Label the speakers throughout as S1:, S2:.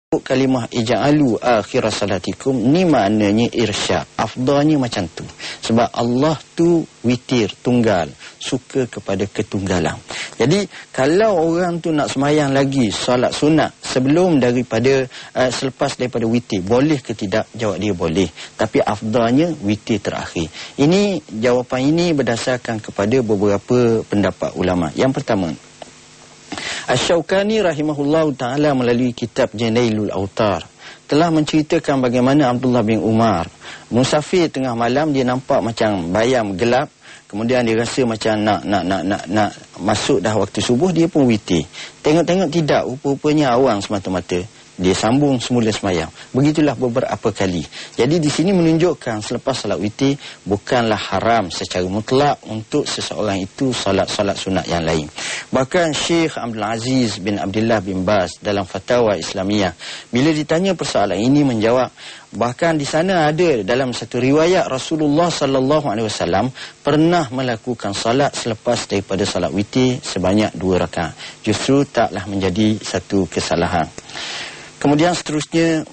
S1: kalimah ija'alu akhir salatikum ni maknanya irsyad. Afdalnya macam tu. Sebab Allah tu witir, tunggal, suka kepada ketunggalan. Jadi kalau orang tu nak semayang lagi solat sunat sebelum daripada selepas daripada witir, boleh ke tidak? Jawab dia boleh. Tapi afdalnya witir terakhir. Ini jawapan ini berdasarkan kepada beberapa pendapat ulama. Yang pertama, Asy-Syaukani rahimahullahu ta'ala melalui kitab Janailul Autar telah menceritakan bagaimana Abdullah bin Umar musafir tengah malam, dia nampak macam bayam gelap, kemudian dia rasa macam nak masuk dah waktu subuh, dia pun witir. Tengok-tengok tidak, rupa-rupanya awang semata-mata. Dia sambung semula semayang. Begitulah beberapa kali. Jadi di sini menunjukkan selepas salat witir bukanlah haram secara mutlak untuk seseorang itu salat-salat sunat yang lain. Bahkan Syekh Abdul Aziz bin Abdullah bin Baz dalam Fatwa Islamiyah, bila ditanya persoalan ini, menjawab, bahkan di sana ada dalam satu riwayat Rasulullah sallallahu alaihi wasallam pernah melakukan salat selepas daripada salat witir sebanyak 2 rakaat. Justru taklah menjadi satu kesalahan. Kemudian seterusnya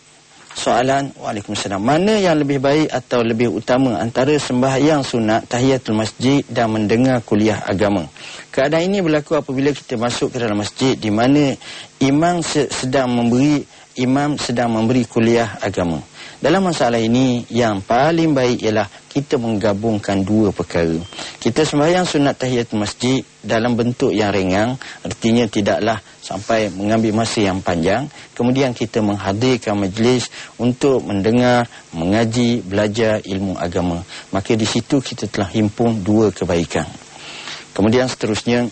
S1: soalan, Waalaikumsalam, mana yang lebih baik atau lebih utama antara sembahyang sunat tahiyatul masjid dan mendengar kuliah agama? Keadaan ini berlaku apabila kita masuk ke dalam masjid di mana imam sedang memberi kuliah agama. Dalam masalah ini, yang paling baik ialah kita menggabungkan dua perkara. Kita sembahyang sunat tahiyatul masjid dalam bentuk yang ringan, artinya tidaklah sampai mengambil masa yang panjang. Kemudian kita menghadirkan majlis untuk mendengar, mengaji, belajar ilmu agama. Maka di situ kita telah himpun dua kebaikan. Kemudian seterusnya,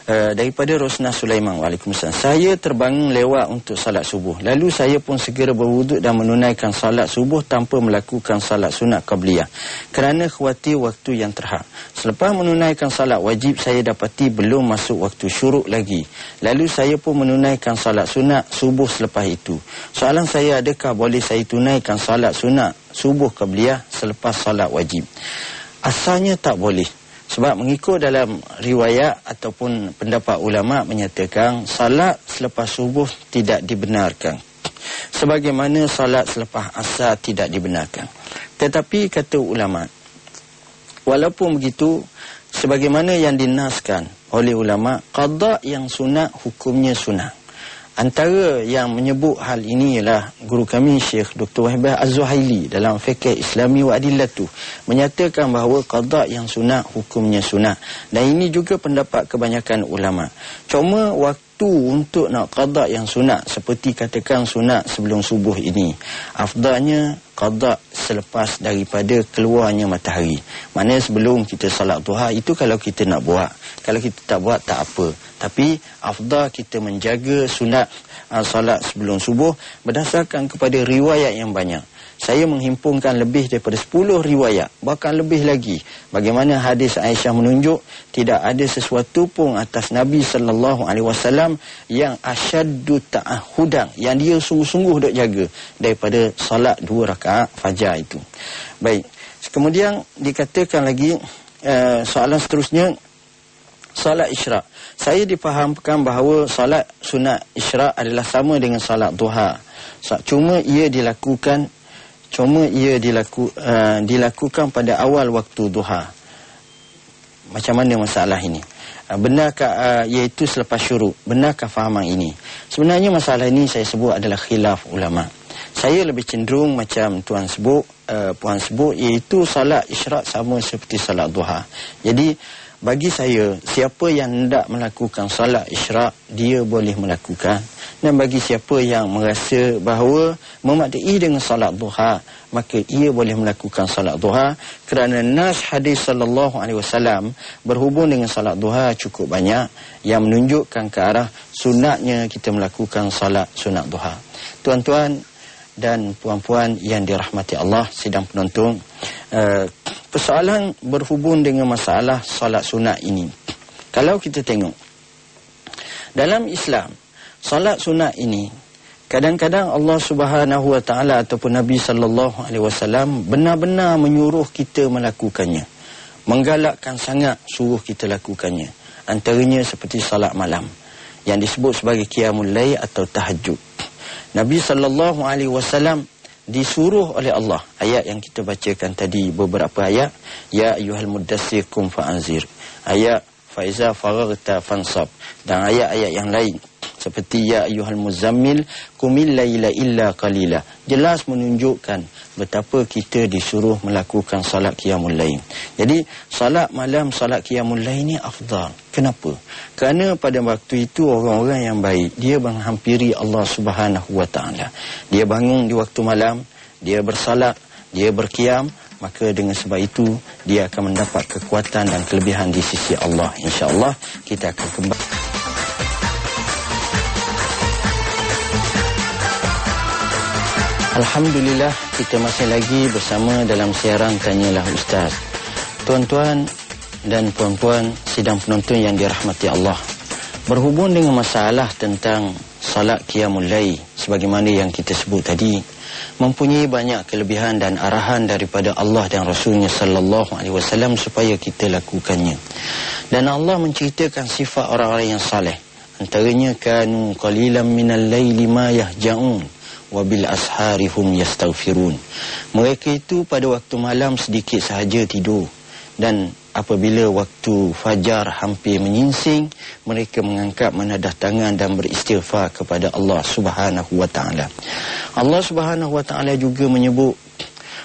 S1: daripada Rosnah Sulaiman, Waalaikumsalam, saya terbangun lewat untuk salat subuh. Lalu saya pun segera berwuduk dan menunaikan salat subuh tanpa melakukan salat sunat qabliyah kerana khawatir waktu yang terhad. Selepas menunaikan salat wajib, saya dapati belum masuk waktu syuruk lagi. Lalu saya pun menunaikan salat sunat subuh selepas itu. Soalan saya, adakah boleh saya tunaikan salat sunat subuh qabliyah selepas salat wajib? Asalnya tak boleh. Sebab mengikut dalam riwayat ataupun pendapat ulama menyatakan salat selepas subuh tidak dibenarkan, sebagaimana salat selepas asar tidak dibenarkan. Tetapi kata ulama, walaupun begitu, sebagaimana yang dinaskan oleh ulama, qada yang sunat hukumnya sunat. Antara yang menyebut hal ini ialah guru kami Syekh Dr. Wahbah Az-Zuhaili dalam Fiqh Islami wa Adillatu, menyatakan bahawa qada yang sunat hukumnya sunat. Dan ini juga pendapat kebanyakan ulama. Cuma waktu untuk nak qada yang sunat, seperti katakan sunat sebelum subuh ini, afdalnya qada selepas daripada keluarnya matahari. Maknanya sebelum kita salat duha itu kalau kita nak buat. Kalau kita tak buat tak apa. Tapi afdal kita menjaga sunat salat sebelum subuh berdasarkan kepada riwayat yang banyak. Saya menghimpunkan lebih daripada 10 riwayat, bahkan lebih lagi. Bagaimana hadis Aisyah menunjuk tidak ada sesuatu pun atas Nabi sallallahu alaihi wasallam yang asyaddu ta'ahudan, yang dia sungguh-sungguh dok jaga daripada salat 2 rakaat fajar itu. Baik. Kemudian dikatakan lagi soalan seterusnya, salat isyraq. Saya difahamkan bahawa salat sunat isyraq adalah sama dengan salat duha. Cuma ia dilakukan pada awal waktu duha. Macam mana masalah ini? Benarkah iaitu selepas syuruk? Benarkah fahaman ini? Sebenarnya masalah ini saya sebut adalah khilaf ulama. Saya lebih cenderung macam puan sebut, iaitu salat isyraq sama seperti salat duha. Jadi bagi saya, siapa yang hendak melakukan salat isyraq, dia boleh melakukan. Dan bagi siapa yang merasa bahawa memadai dengan salat duha, maka ia boleh melakukan salat duha, kerana nas hadis sallallahu alaihi wasallam berhubung dengan salat duha cukup banyak yang menunjukkan ke arah sunatnya kita melakukan salat sunat duha. Tuan-tuan dan puan-puan yang dirahmati Allah, sidang penonton, persoalan berhubung dengan masalah salat sunat ini. Kalau kita tengok dalam Islam, salat sunat ini kadang-kadang Allah Subhanahu wa taala ataupun Nabi sallallahu alaihi wasallam benar-benar menyuruh kita melakukannya. Menggalakkan sangat suruh kita lakukannya. Antaranya seperti salat malam yang disebut sebagai qiyamul lail atau tahajud. Nabi SAW disuruh oleh Allah. Ayat yang kita bacakan tadi, beberapa ayat. Ya ayyuhal muddassir kum fa'anzir. Ayat faiza faraghta fansab. Dan ayat-ayat yang lain seperti ya ayyuhal muzammil qumil laila illa qalila. Jelas menunjukkan betapa kita disuruh melakukan salat qiyamul lail. Jadi salat malam, salat qiyamul lail ni afdal. Kenapa? Kerana pada waktu itu orang-orang yang baik dia menghampiri Allah Subhanahu wa taala. Dia bangun di waktu malam, dia bersalat, dia berqiyam, maka dengan sebab itu dia akan mendapat kekuatan dan kelebihan di sisi Allah. Insya-Allah kita akan kembali. Alhamdulillah, kita masih lagi bersama dalam siaran Tanyalah Ustaz. Tuan-tuan dan puan-puan sidang penonton yang dirahmati Allah, berhubung dengan masalah tentang salat qiyamul lail sebagaimana yang kita sebut tadi, mempunyai banyak kelebihan dan arahan daripada Allah dan Rasulnya sallallahu alaihi wasallam supaya kita lakukannya. Dan Allah menceritakan sifat orang-orang yang saleh. Antaranya kanu qalilan minal laili ma yahja'un wabil asharihum yastaghfirun. Mereka itu pada waktu malam sedikit sahaja tidur, dan apabila waktu fajar hampir menyingsing, mereka mengangkat menadah tangan dan beristighfar kepada Allah Subhanahu wa taala. Allah Subhanahu wa taala juga menyebut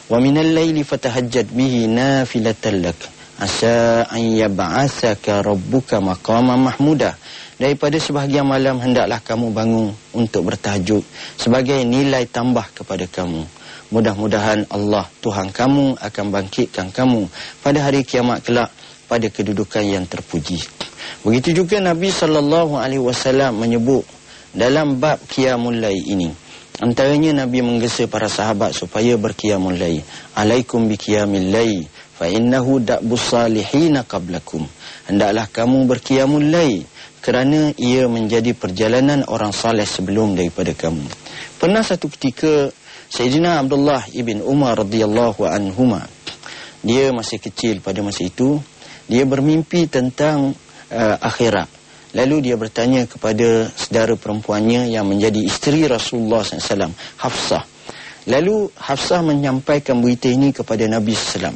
S1: wa minal laili fatahajjad bihi nafilatan lak asa an yab'atsaka rabbuka maqaman mahmuda. Daripada sebahagian malam hendaklah kamu bangun untuk bertahajud sebagai nilai tambah kepada kamu. Mudah-mudahan Allah Tuhan kamu akan bangkitkan kamu pada hari kiamat kelak pada kedudukan yang terpuji. Begitu juga Nabi SAW menyebut dalam bab qiyamul lail ini. Antaranya Nabi menggesa para sahabat supaya berqiyamul lail. Alaikum biqiyamil lail fa innahu da'bus salihin qablakum. Hendaklah kamu berqiyamul lail kerana ia menjadi perjalanan orang saleh sebelum daripada kamu. Pernah satu ketika Sayyidina Abdullah ibn Umar radhiyallahu anhuma, dia masih kecil pada masa itu, dia bermimpi tentang akhirat. Lalu dia bertanya kepada saudara perempuannya yang menjadi isteri Rasulullah SAW, Hafsah. Lalu Hafsah menyampaikan berita ini kepada Nabi SAW.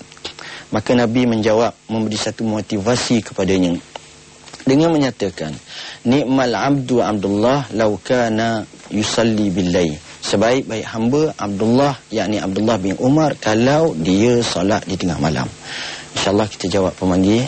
S1: Maka Nabi menjawab, memberi satu motivasi kepadanya dengan menyatakan, ni'mal abdu Abdullah law kana yusalli bil-lail. Sebaik-baik hamba Abdullah, yakni Abdullah bin Umar, kalau dia solat di tengah malam. InsyaAllah kita jawab pemanggil.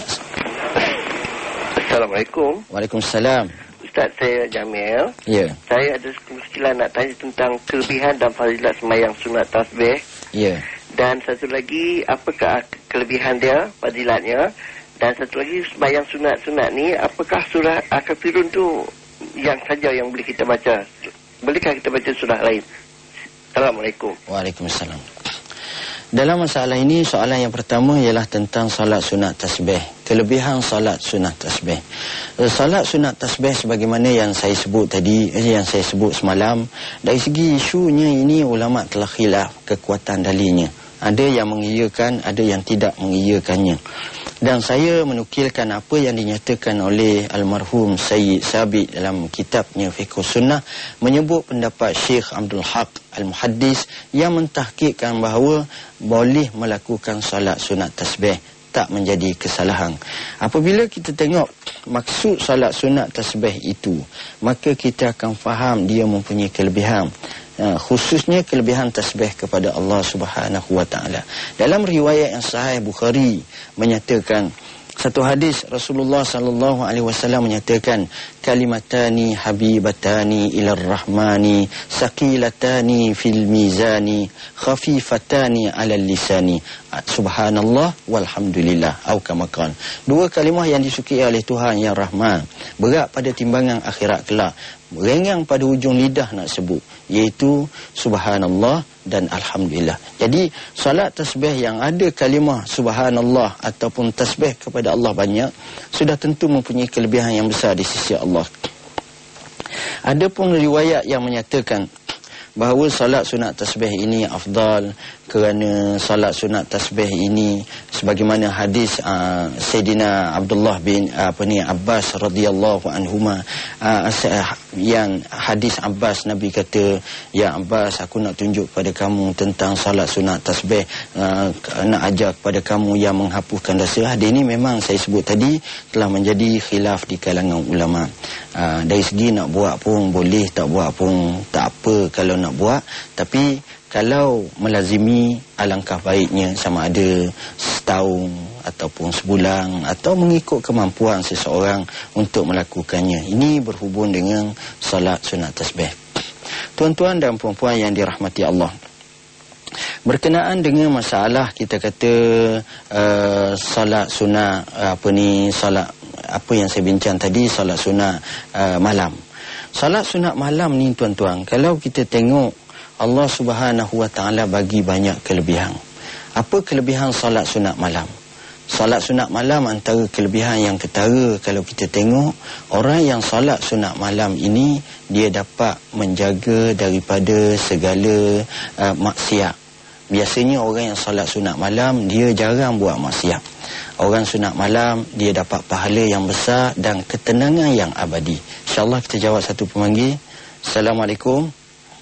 S2: Assalamualaikum.
S1: Waalaikumsalam.
S2: Ustaz, saya Jamil.
S1: Ya.
S2: Saya ada kemungkinan nak tanya tentang kelebihan dan fadilat sembahyang sunat tasbih.
S1: Ya.
S2: Dan satu lagi, apakah kelebihan dia, fadilatnya? Dan satu lagi, sembahyang sunat-sunat ni, apakah surah Al-Kafirun tu yang saja yang boleh kita baca? Bolehkah kita baca surah lain? Assalamualaikum.
S1: Waalaikumsalam. Dalam masalah ini, soalan yang pertama ialah tentang salat sunat tasbih. Kelebihan salat sunat tasbih. Salat sunat tasbih sebagaimana yang saya sebut tadi, yang saya sebut semalam, dari segi isunya ini ulama telah khilaf kekuatan dalilnya. Ada yang mengiyakan, ada yang tidak mengiyakannya. Dan saya menukilkan apa yang dinyatakan oleh almarhum Sayyid Sabit dalam kitabnya Fiqh Sunnah, menyebut pendapat Syekh Abdul Haq Al-Muhaddis yang mentahqiqkan bahawa boleh melakukan salat sunat tasbih, tak menjadi kesalahan. Apabila kita tengok maksud salat sunat tasbih itu, maka kita akan faham dia mempunyai kelebihan. Khususnya kelebihan tasbih kepada Allah Subhanahu wa taala. Dalam riwayat yang sahih Bukhari menyatakan, satu hadis Rasulullah sallallahu alaihi wasallam menyatakan, kalimatani habibatani ilar rahmani saqilatani fil mizani khafifatani alal lisani subhanallah walhamdulillah atau kama qala. Dua kalimah yang disukai oleh Tuhan yang Rahman, berat pada timbangan akhirat kelak, ringan pada hujung lidah nak sebut, iaitu subhanallah dan alhamdulillah. Jadi salat tasbih yang ada kalimah subhanallah ataupun tasbih kepada Allah banyak, sudah tentu mempunyai kelebihan yang besar di sisi Allah. Ada pun riwayat yang menyatakan bahawa salat sunat tasbih ini afdal kerana salat sunat tasbih ini sebagaimana hadis Sayyidina Abdullah bin Abbas radhiyallahu anhuma, yang hadis Abbas, Nabi kata, "Ya Abbas, aku nak tunjuk kepada kamu tentang salat sunat tasbih, nak ajar kepada kamu yang menghapuskan dosa." Hadis ini memang saya sebut tadi telah menjadi khilaf di kalangan ulama. Dari segi nak buat pun boleh, tak buat pun tak apa kalau nak buat, tapi kalau melazimi alangkah baiknya, sama ada setahun ataupun sebulan atau mengikut kemampuan seseorang untuk melakukannya. Ini berhubung dengan salat sunat tasbih. Tuan-tuan dan puan-puan yang dirahmati Allah, berkenaan dengan masalah kita kata salat sunat salat apa yang saya bincang tadi, salat sunat malam. Salat sunat malam ni tuan-tuan, kalau kita tengok Allah Subhanahu Wa Taala bagi banyak kelebihan. Apa kelebihan salat sunat malam? Salat sunat malam antara kelebihan yang ketara, kalau kita tengok, orang yang salat sunat malam ini dia dapat menjaga daripada segala maksiat. Biasanya orang yang salat sunat malam dia jarang buat maksiat. Orang sunat malam dia dapat pahala yang besar dan ketenangan yang abadi. InsyaAllah kita jawab satu pemanggil. Assalamualaikum.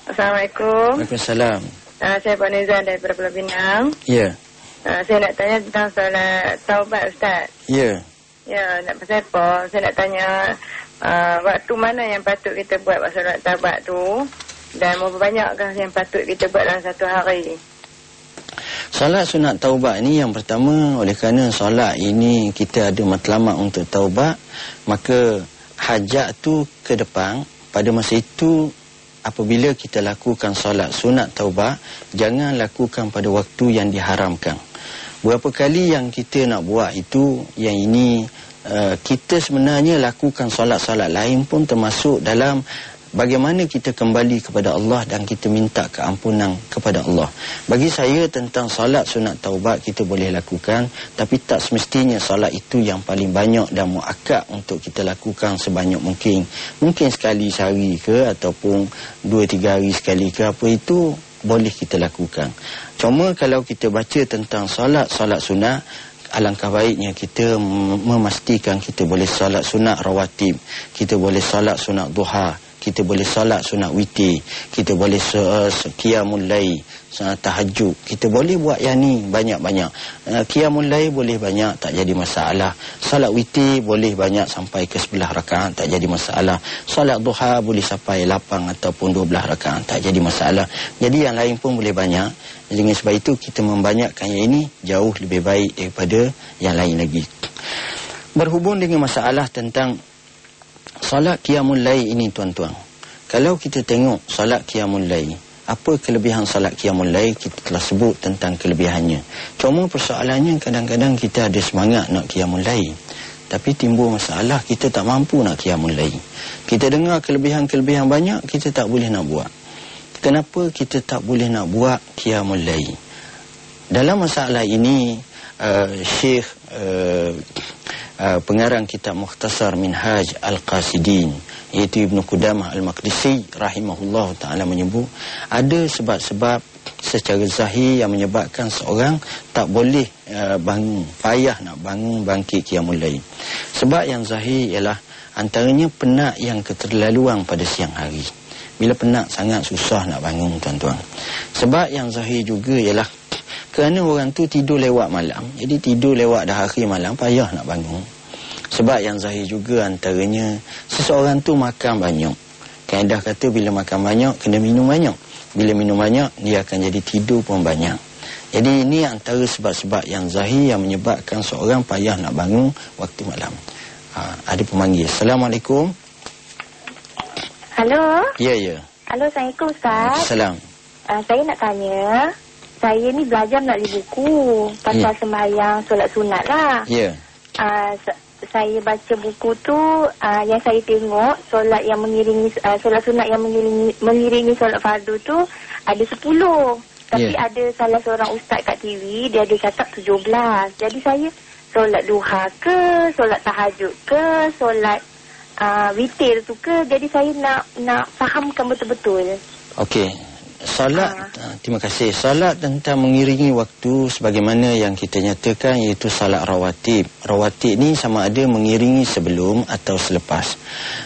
S3: Assalamualaikum.
S1: Waalaikumsalam.
S3: Saya Puan Nizam daripada Pulau Pinang.
S1: Ya.
S3: Saya nak tanya tentang solat taubat, Ustaz.
S1: Ya.
S3: Ya, nak pasal apa? Saya nak tanya waktu mana yang patut kita buat solat taubat tu, dan berapa banyakkah yang patut kita buat dalam satu hari?
S1: Salat sunat taubat ni yang pertama, oleh kerana solat ini kita ada matlamat untuk taubat, maka hajat tu ke depan. Pada masa itu, apabila kita lakukan solat sunat taubat, jangan lakukan pada waktu yang diharamkan. Berapa kali yang kita nak buat itu, yang ini kita sebenarnya lakukan solat-solat lain pun termasuk dalam bagaimana kita kembali kepada Allah dan kita minta keampunan kepada Allah. Bagi saya tentang solat sunat taubat kita boleh lakukan, tapi tak semestinya solat itu yang paling banyak dan muakkad untuk kita lakukan sebanyak mungkin. Mungkin sekali sehari ke, ataupun 2-3 hari sekali ke, apa itu boleh kita lakukan. Cuma kalau kita baca tentang solat sunat, alangkah baiknya kita memastikan kita boleh solat sunat rawatib, kita boleh solat sunat duha, kita boleh solat sunat witir, kita boleh qiyamul lail, tahajud. Kita boleh buat yang ni banyak-banyak. Qiyamul lail boleh banyak, tak jadi masalah. Solat witir boleh banyak sampai ke 11 rakaat, tak jadi masalah. Solat duha boleh sampai 8 ataupun 12 rakaat, tak jadi masalah. Jadi yang lain pun boleh banyak. Dengan sebab itu kita membanyakkan yang ini jauh lebih baik daripada yang lain lagi. Berhubung dengan masalah tentang salat qiyamul lail ini tuan-tuan, kalau kita tengok salat qiyamul lail, apa kelebihan salat qiyamul lail, kita telah sebut tentang kelebihannya. Cuma persoalannya kadang-kadang kita ada semangat nak qiyamul lail, tapi timbul masalah kita tak mampu nak qiyamul lail. Kita dengar kelebihan-kelebihan banyak, kita tak boleh nak buat. Kenapa kita tak boleh nak buat qiyamul lail? Dalam masalah ini Syekh pengarang kitab Mukhtasar Minhaj Al-Qasidin, iaitu Ibn Qudamah Al-Maqdisi rahimahullah ta'ala, menyebut ada sebab-sebab secara zahir yang menyebabkan seorang tak boleh bangun, payah nak bangun bangkit qiyamul lail. Sebab yang zahir ialah antaranya penat yang keterlaluan pada siang hari. Bila penat sangat susah nak bangun tuan-tuan. Sebab yang zahir juga ialah kerana orang tu tidur lewat malam, jadi tidur lewat dah hari malam, payah nak bangun. Sebab yang zahir juga antaranya seseorang tu makan banyak. Kaedah kata bila makan banyak kena minum banyak. Bila minum banyak dia akan jadi tidur pun banyak. Jadi ini antara sebab-sebab yang zahir yang menyebabkan seorang payah nak bangun waktu malam. Ada pemanggil. Assalamualaikum.
S3: Halo.
S1: Ya.
S3: Halo, Assalamualaikum, Ustaz.
S1: Assalam.
S3: Saya nak tanya, saya ni belajar melalui buku pasal sembahyang solat sunat lah.
S1: Ya.
S3: Saya baca buku tu, yang saya tengok solat yang mengiringi solat sunat yang mengiringi solat fardu tu ada 10. Tapi ada salah seorang ustaz kat TV, dia ada cakap 17. Jadi saya solat duha ke, solat tahajud ke, solat witir tu ke, jadi saya nak fahamkan betul-betul.
S1: Okey. Terima kasih. Salat tentang mengiringi waktu sebagaimana yang kita nyatakan iaitu salat rawatib. Rawatib ni sama ada mengiringi sebelum atau selepas.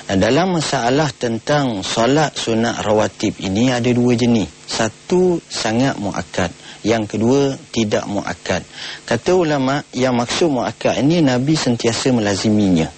S1: Dalam masalah tentang salat sunat rawatib ini ada dua jenis. Satu sangat muakkad, yang kedua tidak muakkad. Kata ulama yang maksud muakkad ini Nabi sentiasa melaziminya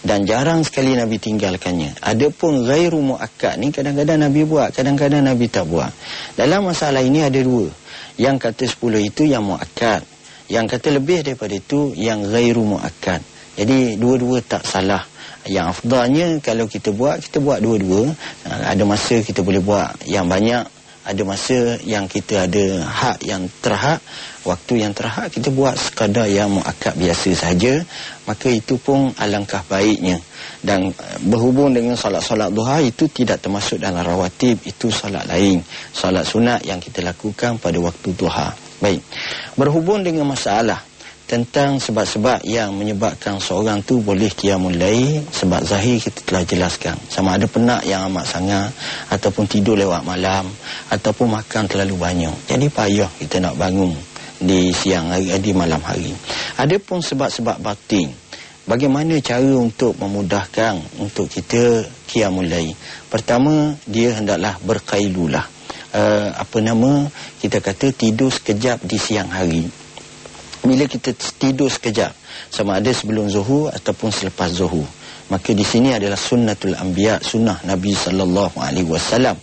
S1: dan jarang sekali Nabi tinggalkannya. Adapun ghairu muakkad ni kadang-kadang Nabi buat, kadang-kadang Nabi tak buat. Dalam masalah ini ada dua. Yang kata 10 itu yang muakkad, yang kata lebih daripada itu yang ghairu muakkad. Jadi dua-dua tak salah. Yang afdalnya kalau kita buat dua-dua. Ada masa kita boleh buat yang banyak, ada masa yang kita ada hak yang terhak, waktu yang terhak kita buat sekadar yang muakkad biasa saja, maka itu pun alangkah baiknya. Dan berhubung dengan solat-solat duha itu tidak termasuk dalam rawatib, itu solat lain, solat sunat yang kita lakukan pada waktu duha. Baik, berhubung dengan masalah tentang sebab-sebab yang menyebabkan seorang tu boleh qiyamul lail, sebab zahir kita telah jelaskan. Sama ada penat yang amat sangat, ataupun tidur lewat malam, ataupun makan terlalu banyak. Jadi payah kita nak bangun di siang hari, di malam hari. Adapun sebab-sebab batin, bagaimana cara untuk memudahkan untuk kita qiyamul lail? Pertama, dia hendaklah berqailulah. Kita kata tidur sekejap di siang hari. Bila kita tidur sekejap, sama ada sebelum zuhur ataupun selepas zuhur, maka di sini adalah sunnatul anbiya, sunnah Nabi SAW.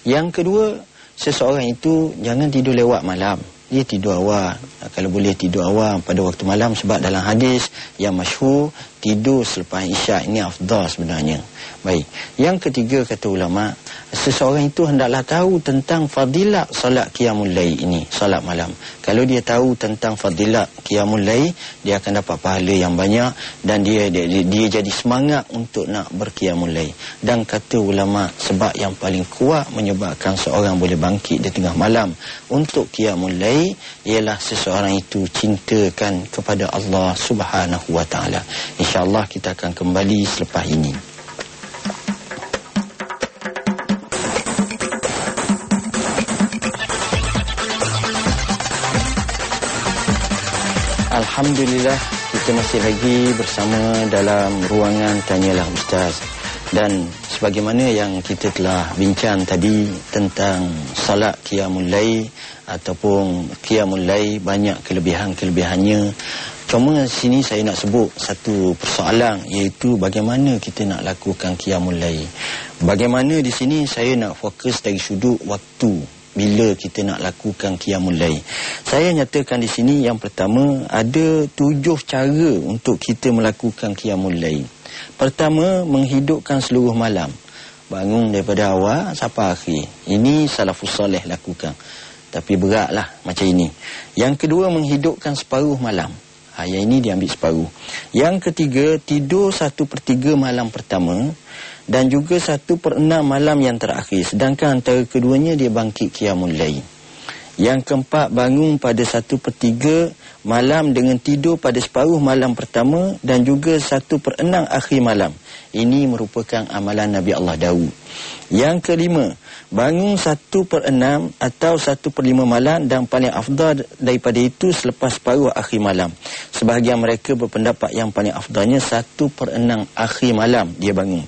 S1: Yang kedua, seseorang itu jangan tidur lewat malam. Dia tidur awal. Kalau boleh tidur awal pada waktu malam, sebab dalam hadis yang masyhur, tidur selepas isyak ini afdal sebenarnya. Baik. Yang ketiga kata ulama, seseorang itu hendaklah tahu tentang fadilat salat qiyamul lail ini, salat malam. Kalau dia tahu tentang fadilat qiyamul lail, dia akan dapat pahala yang banyak dan dia jadi semangat untuk nak berqiyamul lail. Dan kata ulama, sebab yang paling kuat menyebabkan seorang boleh bangkit di tengah malam untuk qiyamul lail ialah seseorang itu cintakan kepada Allah Subhanahu wa taala. Insya-Allah kita akan kembali selepas ini. Alhamdulillah, kita masih lagi bersama dalam ruangan Tanyalah Ustaz. Dan sebagaimana yang kita telah bincang tadi tentang salat qiyamul lail ataupun qiyamul lail, banyak kelebihan-kelebihannya. Cuma sini saya nak sebut satu persoalan, iaitu bagaimana kita nak lakukan qiyamul lail. Bagaimana di sini saya nak fokus dari sudut waktu bila kita nak lakukan qiyamul lail. Saya nyatakan di sini yang pertama ada 7 cara untuk kita melakukan qiyamul lail. Pertama, menghidupkan seluruh malam. Bangun daripada awal sampai akhir. Ini salafus soleh lakukan. Tapi beratlah macam ini. Yang kedua, menghidupkan separuh malam. Yang ini diambil separuh. Yang ketiga, tidur 1/3 malam pertama dan juga 1/6 malam yang terakhir. Sedangkan antara keduanya dia bangkit qiyamul lail. Yang keempat, bangun pada 1/3 malam dengan tidur pada separuh malam pertama dan juga 1/6 akhir malam. Ini merupakan amalan Nabi Allah Daud. Yang kelima, bangun 1/6 atau 1/5 malam dan paling afdal daripada itu selepas separuh akhir malam. Sebahagian mereka berpendapat yang paling afdalnya 1/6 akhir malam dia bangun.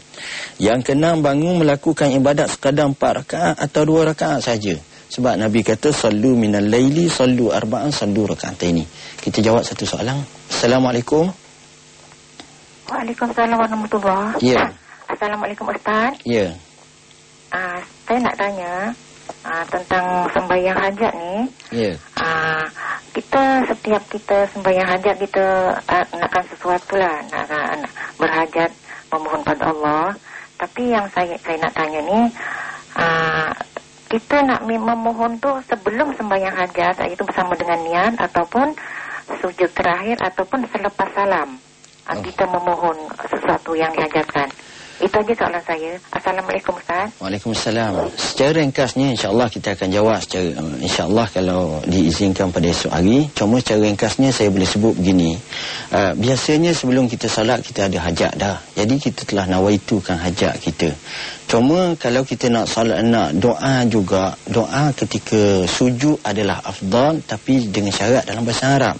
S1: Yang keenam, bangun melakukan ibadat sekadar 4 rakaat atau 2 rakaat saja. Sebab Nabi kata sallu minal laili sallu arba'an sallu raka'ataini. Kita jawab satu soalan. Assalamualaikum.
S3: Waalaikumsalam warahmatullahi.
S1: Ya.
S3: Assalamualaikum Ustaz.
S1: Ya.
S3: Saya nak tanya tentang sembahyang hajat ni.
S1: Ya.
S3: Setiap kita sembahyang hajat, kita nakkan sesuatu lah, nak berhajat, memohon pada Allah. Tapi yang saya nak tanya ni, kita nak memohon tu sebelum sembahyang hajat, iaitu bersama dengan niat ataupun sujud terakhir ataupun selepas salam. Kita memohon sesuatu yang dihajatkan. Itu aja soalan saya. Assalamualaikum Assalamualaikum Ustaz.
S1: Waalaikumsalam. Secara ringkasnya insya-Allah kita akan jawab secara insya-Allah kalau diizinkan pada esok hari. Cuma secara ringkasnya saya boleh sebut begini. Biasanya sebelum kita solat kita ada hajat dah. Jadi kita telah nawaitukan hajat kita. Cuma kalau kita nak solat, nak doa juga, doa ketika sujud adalah afdal, tapi dengan syarat dalam bahasa Arab.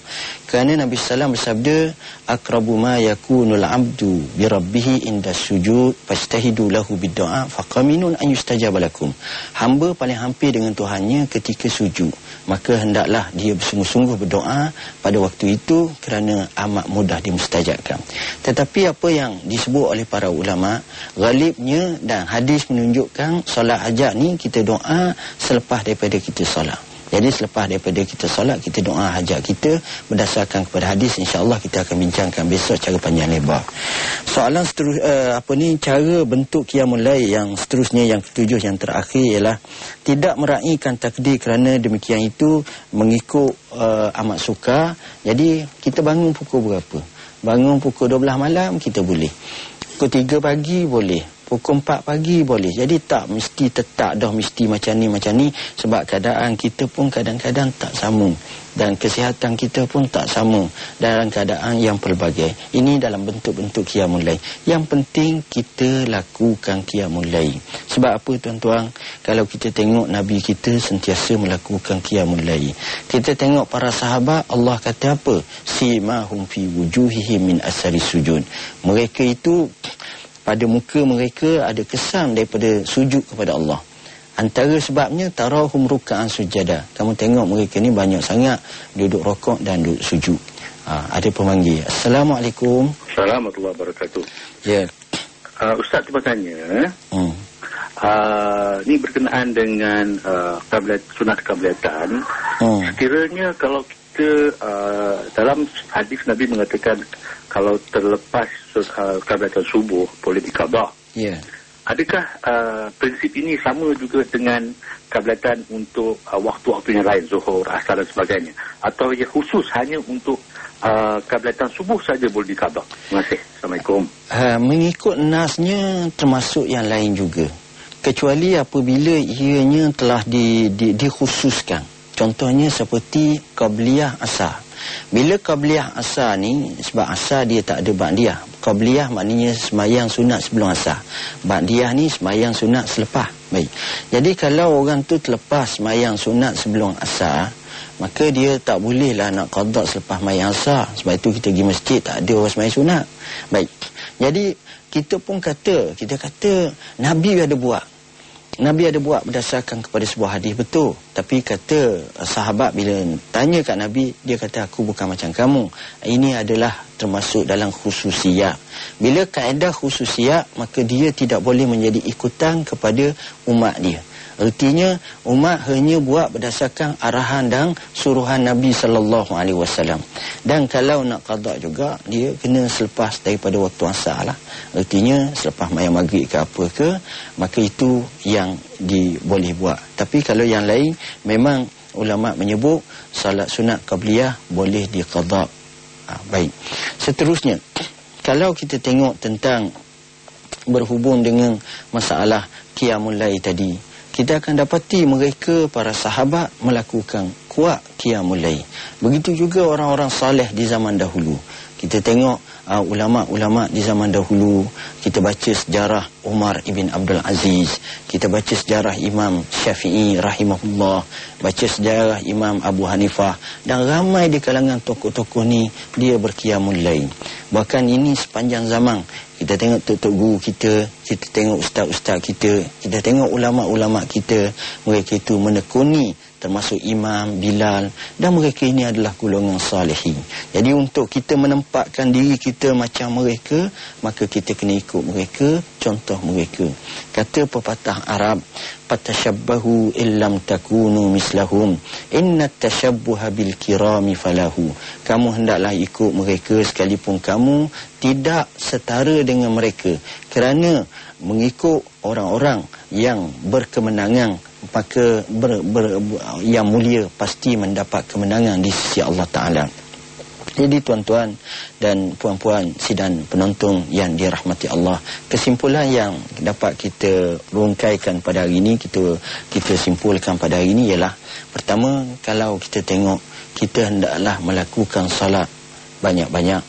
S1: Kerana Nabi sallallahu bersabda, aqrabu ma yakunul abdu bi rabbih inda sujud fastahidu lahu bid-du'a faqaminun an yustajaba lakum. Hamba paling hampir dengan Tuhannya ketika sujud, maka hendaklah dia bersungguh-sungguh berdoa pada waktu itu kerana amat mudah dimustajabkan. Tetapi apa yang disebut oleh para ulama, ghalibnya dan hadis menunjukkan solat hajat ni kita doa selepas daripada kita solat. Jadi selepas daripada kita solat, kita doa hajat kita berdasarkan kepada hadis. InsyaAllah kita akan bincangkan besok secara panjang lebar. Soalan cara bentuk qiyamul lail yang seterusnya, yang ketujuh, yang terakhir ialah tidak meraihkan takdir kerana demikian itu mengikut amat suka. Jadi kita bangun pukul berapa? Bangun pukul 12 malam kita boleh. Pukul 3 pagi boleh. Pukul 4 pagi boleh. Jadi tak mesti tetap dah mesti macam ni. Sebab keadaan kita pun kadang-kadang tak sama. Dan kesihatan kita pun tak sama dalam keadaan yang pelbagai. Ini dalam bentuk-bentuk qiyamul lail. Yang penting kita lakukan qiyamul lail. Sebab apa tuan-tuan? Kalau kita tengok Nabi kita sentiasa melakukan qiyamul lail. Kita tengok para sahabat, Allah kata apa? Simahum fi wujuhihim min asari sujud. Mereka itu pada muka mereka ada kesan daripada sujud kepada Allah. Antara sebabnya tarahum ruk'an sujada. Kamu tengok mereka ni banyak sangat duduk rokok dan duduk sujud. Ada pemanggil. Assalamualaikum.
S4: Assalamualaikum warahmatullahi wabarakatuh.
S1: Ya.
S4: Ustaz cuba tanya. Ni berkenaan dengan sunat kablatan. Sekiranya kalau kita dalam hadis Nabi mengatakan kalau terlepas kablatan subuh boleh diqada.
S1: Ya.
S4: Adakah prinsip ini sama juga dengan kablatan untuk waktu-waktu yang lain, zuhur, asar dan sebagainya? Atau ia khusus hanya untuk kablatan subuh saja boleh diqada? Terima kasih. Assalamualaikum.
S1: Mengikut nasnya termasuk yang lain juga. Kecuali apabila ianya telah dikhususkan. Contohnya seperti qabliyah asar. Bila qabliyah asar ni, sebab asar dia tak ada ba'diyah. Qabliyah maknanya semayang sunat sebelum asar. Ba'diyah ni semayang sunat selepas. Baik. Jadi kalau orang tu terlepas semayang sunat sebelum asar, maka dia tak bolehlah nak qada selepas semayang asar. Sebab itu kita pergi masjid tak ada orang semayang sunat. Baik. Jadi kita pun kata Nabi ada buat. Nabi ada buat berdasarkan kepada sebuah hadis, betul. Tapi kata sahabat bila tanya kat Nabi, dia kata aku bukan macam kamu. Ini adalah termasuk dalam khususiyat. Bila kaedah khususiyat, maka dia tidak boleh menjadi ikutan kepada umat dia. Artinya umat hanya buat berdasarkan arahan dan suruhan Nabi sallallahu alaihi wasallam. Dan kalau nak qada juga, dia kena selepas daripada waktu asar lah. Artinya selepas mayang maghrib ke apa ke, maka itu yang boleh buat. Tapi kalau yang lain, memang ulama menyebut salat sunat qabliyah boleh diqada. Baik. Seterusnya, kalau kita tengok tentang berhubung dengan masalah qiyamul lail tadi, kita akan dapati mereka para sahabat melakukan kuat qiyamul lail. Begitu juga orang-orang saleh di zaman dahulu. Kita tengok ulama-ulama di zaman dahulu, kita baca sejarah Umar ibn Abdul Aziz, kita baca sejarah Imam Syafi'i rahimahullah, baca sejarah Imam Abu Hanifah, dan ramai di kalangan tokoh-tokoh ni dia berqiyamul lail. Bahkan ini sepanjang zaman. Kita tengok tok-tok guru kita tengok ustaz-ustaz kita tengok ulama-ulama kita, mereka itu menekuni, termasuk Imam Bilal, dan mereka ini adalah golongan salihin. Jadi untuk kita menempatkan diri kita macam mereka, maka kita kena ikut mereka, contoh mereka. Kata pepatah Arab, fatashabbahu illam takunu mislahum innat tashabbuha bil kirami falahu. Kamu hendaklah ikut mereka sekalipun kamu tidak setara dengan mereka. Kerana mengikut orang-orang yang berkemenangan, maka yang mulia pasti mendapat kemenangan di sisi Allah Ta'ala. Jadi tuan-tuan dan puan-puan sidang penonton yang dirahmati Allah, kesimpulan yang dapat kita rungkaikan pada hari ini, kita simpulkan pada hari ini ialah, pertama, kalau kita tengok, kita hendaklah melakukan salat banyak-banyak,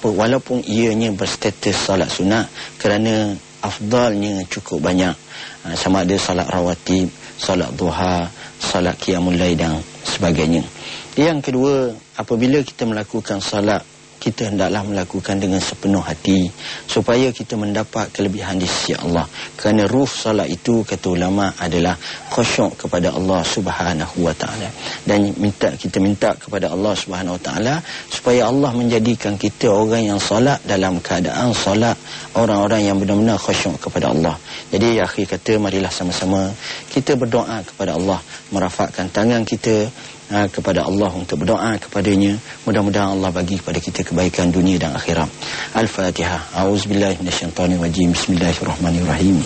S1: walaupun ianya berstatus salat sunat, kerana afdalnya cukup banyak, sama ada salat rawatib, salat duha, salat qiyamul lail dan sebagainya. Yang kedua, apabila kita melakukan salat, kita hendaklah melakukan dengan sepenuh hati supaya kita mendapat kelebihan di sisi Allah. Kerana ruh salat itu, kata ulama, adalah khusyuk kepada Allah Subhanahu wa taala. Dan kita minta kepada Allah Subhanahu wa taala supaya Allah menjadikan kita orang yang salat dalam keadaan salat orang-orang yang benar-benar khusyuk kepada Allah. Jadi akhir kata, marilah sama-sama kita berdoa kepada Allah, merafakkan tangan kita kepada Allah untuk berdoa kepadanya. Mudah-mudahan Allah bagi kepada kita kebaikan dunia dan akhirat. Al-Fatihah. A'udzubillahi minasyaitonirrajim. Bismillahirrahmanirrahim.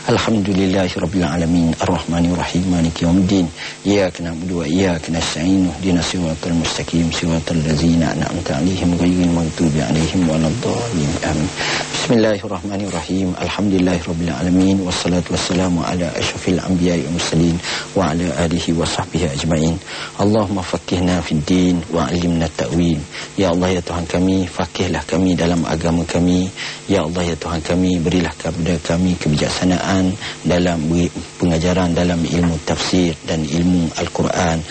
S1: Alhamdulillahirabbil alamin, arrahmanirrahim, maliki yaumiddin. Iyyaka na'budu wa iyyaka nasta'in. Ihdinas siratal mustaqim, siratal ladzina an'amta 'alaihim ghairil maghdubi 'alaihim waladdallin. Amin. Bismillahirrahmanirrahim. Alhamdulillahirabbil alamin, wassalatu wassalamu ala asyrafil anbiya'i wal mursalin wa ala alihi wa sahbihi ajmain. Allahumma faqihna fid din wa 'allimna ta'wil. Ya Allah, ya Tuhan kami, faqihlah kami dalam agama kami. Ya Allah, ya Tuhan kami, berilah kepada kami kebijaksanaan dalam pengajaran dalam ilmu tafsir dan ilmu Al-Quran,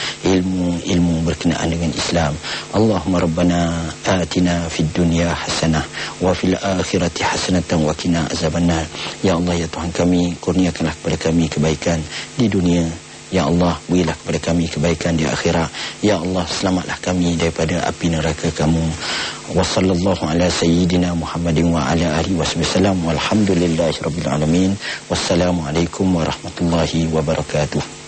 S1: ilmu berkenaan dengan Islam. Allahumma rabbana atina fid dunya hasanah wa fil akhirati hasanatan wa qina azabannar. Ya Allah, ya Tuhan kami, kurniakanlah kepada kami kebaikan di dunia. Ya Allah, berilah kepada kami kebaikan di akhirat. Ya Allah, selamatlah kami daripada api neraka kamu. Wa sallallahu ala sayyidina Muhammadin wa ala alihi wasallam. Walhamdulillahirabbil alamin. Wassalamualaikum warahmatullahi wabarakatuh.